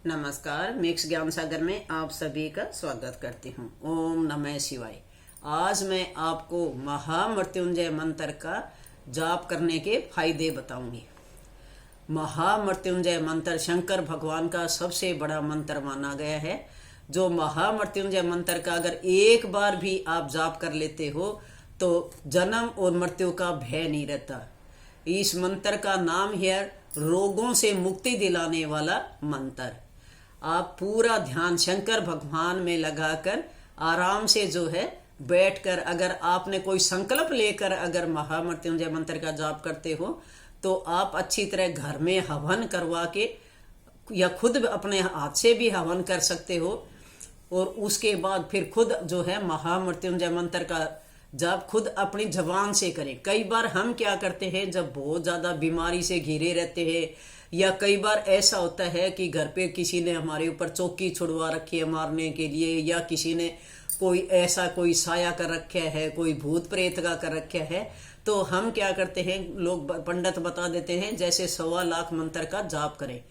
नमस्कार। मिक्स ज्ञान सागर में आप सभी का स्वागत करती हूँ। ओम नमः शिवाय। आज मैं आपको महामृत्युंजय मंत्र का जाप करने के फायदे बताऊंगी। महामृत्युंजय मंत्र शंकर भगवान का सबसे बड़ा मंत्र माना गया है। जो महामृत्युंजय मंत्र का अगर एक बार भी आप जाप कर लेते हो तो जन्म और मृत्यु का भय नहीं रहता। इस मंत्र का नाम है रोगों से मुक्ति दिलाने वाला मंत्र। आप पूरा ध्यान शंकर भगवान में लगाकर आराम से जो है बैठकर, अगर आपने कोई संकल्प लेकर अगर महामृत्युंजय मंत्र का जाप करते हो तो आप अच्छी तरह घर में हवन करवा के या खुद अपने हाथ से भी हवन कर सकते हो। और उसके बाद फिर खुद जो है महामृत्युंजय मंत्र का जाप खुद अपनी जबान से करें। कई बार हम क्या करते हैं, जब बहुत ज़्यादा बीमारी से घिरे रहते हैं या कई बार ऐसा होता है कि घर पे किसी ने हमारे ऊपर चौकी छुड़वा रखी है मारने के लिए, या किसी ने कोई साया कर रखा है, कोई भूत प्रेत का कर रखा है, तो हम क्या करते हैं, लोग पंडित बता देते हैं जैसे 1.25 लाख मंत्र का जाप करें।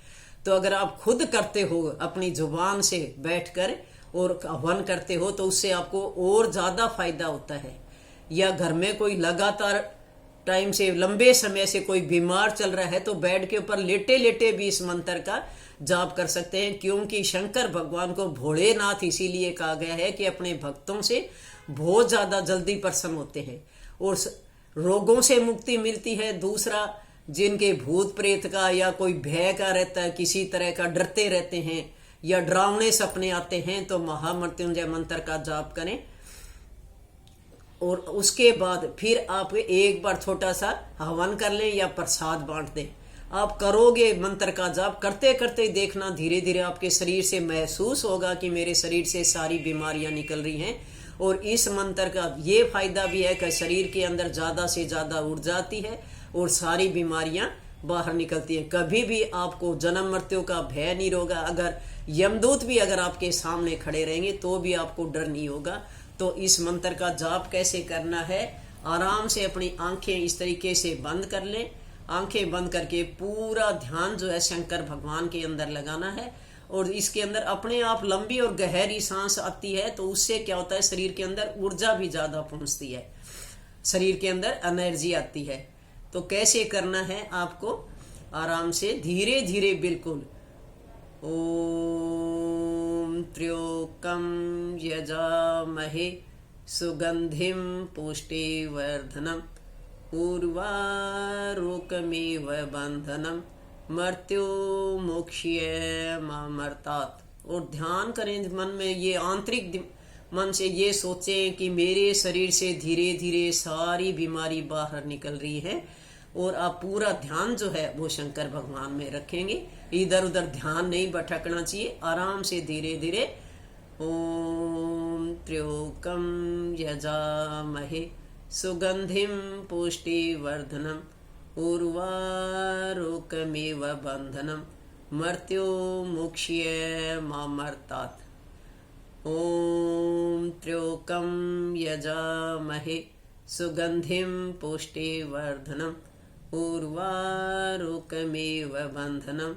तो अगर आप खुद करते हो अपनी जुबान से बैठकर और हवन करते हो तो उससे आपको और ज़्यादा फायदा होता है। या घर में कोई लगातार टाइम से लंबे समय से कोई बीमार चल रहा है तो बेड के ऊपर लेटे लेटे भी इस मंत्र का जाप कर सकते हैं, क्योंकि शंकर भगवान को भोलेनाथ इसीलिए कहा गया है कि अपने भक्तों से बहुत ज्यादा जल्दी प्रसन्न होते हैं और रोगों से मुक्ति मिलती है। दूसरा, जिनके भूत प्रेत का या कोई भय का रहता है, किसी तरह का डरते रहते हैं या डरावने सपने आते हैं, तो महामृत्युंजय मंत्र का जाप करें। और उसके बाद फिर आप एक बार छोटा सा हवन कर लें या प्रसाद बांट दें। आप करोगे मंत्र का जाप करते करते देखना धीरे धीरे आपके शरीर से महसूस होगा कि मेरे शरीर से सारी बीमारियां निकल रही हैं। और इस मंत्र का ये फायदा भी है कि शरीर के अंदर ज्यादा से ज्यादा ऊर्जा आती है और सारी बीमारियां बाहर निकलती हैं। कभी भी आपको जन्म मृत्यु का भय नहीं होगा। अगर यमदूत भी अगर आपके सामने खड़े रहेंगे तो भी आपको डर नहीं होगा। तो इस मंत्र का जाप कैसे करना है, आराम से अपनी आंखें इस तरीके से बंद कर लें। आंखें बंद करके पूरा ध्यान जो है शंकर भगवान के अंदर लगाना है। और इसके अंदर अपने आप लंबी और गहरी सांस आती है तो उससे क्या होता है, शरीर के अंदर ऊर्जा भी ज्यादा पहुंचती है, शरीर के अंदर एनर्जी आती है। तो कैसे करना है, आपको आराम से धीरे धीरे बिल्कुल ओम त्र्यंबकं यजामहे सुगंधिं पुष्टिवर्धनम् उर्वारुकमिव बंधनम् मृत्युमुक्षयमामर्तात्। और ध्यान करें मन में, ये आंतरिक मन से ये सोचें कि मेरे शरीर से धीरे धीरे सारी बीमारी बाहर निकल रही है। और आप पूरा ध्यान जो है वो शंकर भगवान में रखेंगे, इधर उधर ध्यान नहीं भटकना चाहिए। आराम से धीरे धीरे ओम त्र्यंबकं यजामहे सुगंधिं पुष्टिवर्धनम् उर्वारुकमिव बंधनम् मृत्युमुक्षयमामर्तात्। ओम त्र्यंबकं यजामहे सुगंधिं पुष्टिवर्धनम् उर्वारुकमिव बंधनम्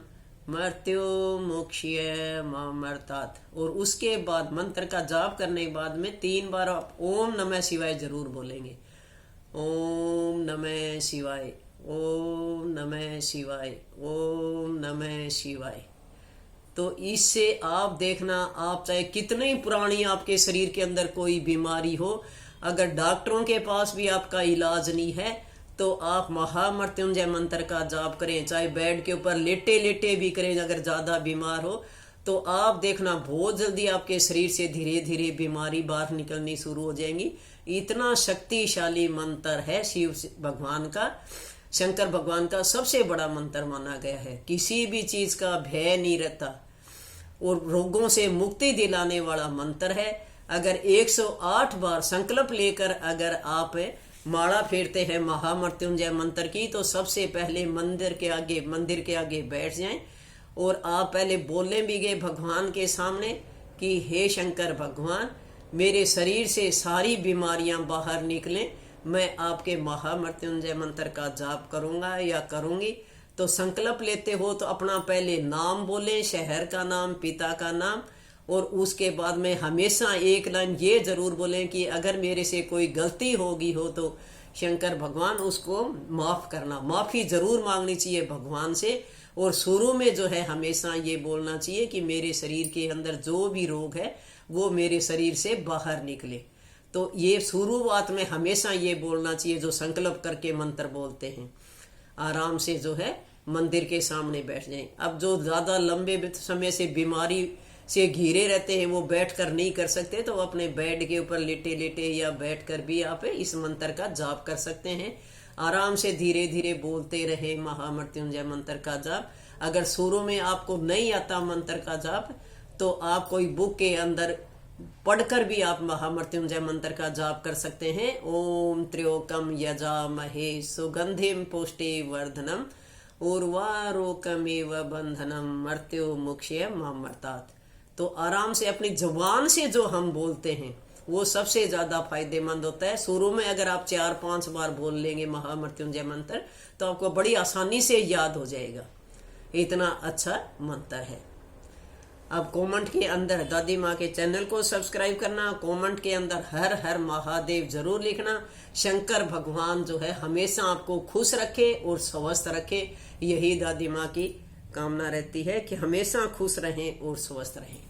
मृत्युमुक्षयमामर्तात्। और उसके बाद मंत्र का जाप करने के बाद में 3 बार आप ओम नमः शिवाय जरूर बोलेंगे। ओम नमः शिवाय, ओम नमः शिवाय, ओम नमः शिवाय। तो इससे आप देखना, आप चाहे कितनी पुरानी आपके शरीर के अंदर कोई बीमारी हो, अगर डॉक्टरों के पास भी आपका इलाज नहीं है तो आप महामृत्युंजय मंत्र का जाप करें, चाहे बेड के ऊपर लेटे लेटे भी करें। अगर ज्यादा बीमार हो तो आप देखना बहुत जल्दी आपके शरीर से धीरे धीरे बीमारी बाहर निकलनी शुरू हो जाएंगी। इतना शक्तिशाली मंत्र है शिव भगवान का, शंकर भगवान का सबसे बड़ा मंत्र माना गया है। किसी भी चीज का भय नहीं रहता और रोगों से मुक्ति दिलाने वाला मंत्र है। अगर 108 बार संकल्प लेकर अगर आप माला फेरते हैं महामृत्युंजय मंत्र की, तो सबसे पहले मंदिर के आगे बैठ जाएं और आप पहले बोलने भी गए भगवान के सामने कि हे शंकर भगवान, मेरे शरीर से सारी बीमारियां बाहर निकलें। मैं आपके महामृत्युंजय मंत्र का जाप करूंगा या करूंगी। तो संकल्प लेते हो तो अपना पहले नाम बोलें, शहर का नाम, पिता का नाम, और उसके बाद में हमेशा एक लाइन ये जरूर बोलें कि अगर मेरे से कोई गलती होगी हो तो शंकर भगवान उसको माफ करना। माफी जरूर मांगनी चाहिए भगवान से। और शुरू में जो है हमेशा ये बोलना चाहिए कि मेरे शरीर के अंदर जो भी रोग है वो मेरे शरीर से बाहर निकले। तो ये शुरुआत में हमेशा ये बोलना चाहिए जो संकल्प करके मंत्र बोलते हैं। आराम से जो है मंदिर के सामने बैठ जाएं। अब जो ज्यादा लंबे समय से बीमारी से घिरे रहते हैं, वो बैठ कर नहीं कर सकते, तो अपने बेड के ऊपर लेटे लेटे या बैठ कर भी आप इस मंत्र का जाप कर सकते हैं। आराम से धीरे धीरे बोलते रहे महामृत्युंजय मंत्र का जाप। अगर शुरू में आपको नहीं आता मंत्र का जाप तो आप कोई बुक के अंदर पढ़कर भी आप महामृत्युंजय मंत्र का जाप कर सकते हैं। ओम त्र्योकम यजामहे सुगंधिम पुष्टि वर्धनम उर्वारोकमेव बंधनम मृत्यु मुक्षय मामर्तात। तो आराम से अपनी जुबान से जो हम बोलते हैं वो सबसे ज्यादा फायदेमंद होता है। शुरू में अगर आप 4-5 बार बोल लेंगे महामृत्युंजय मंत्र तो आपको बड़ी आसानी से याद हो जाएगा। इतना अच्छा मंत्र है। अब कमेंट के अंदर दादी माँ के चैनल को सब्सक्राइब करना, कमेंट के अंदर हर हर महादेव जरूर लिखना। शंकर भगवान जो है हमेशा आपको खुश रखे और स्वस्थ रखे, यही दादी माँ की कामना रहती है कि हमेशा खुश रहें और स्वस्थ रहें।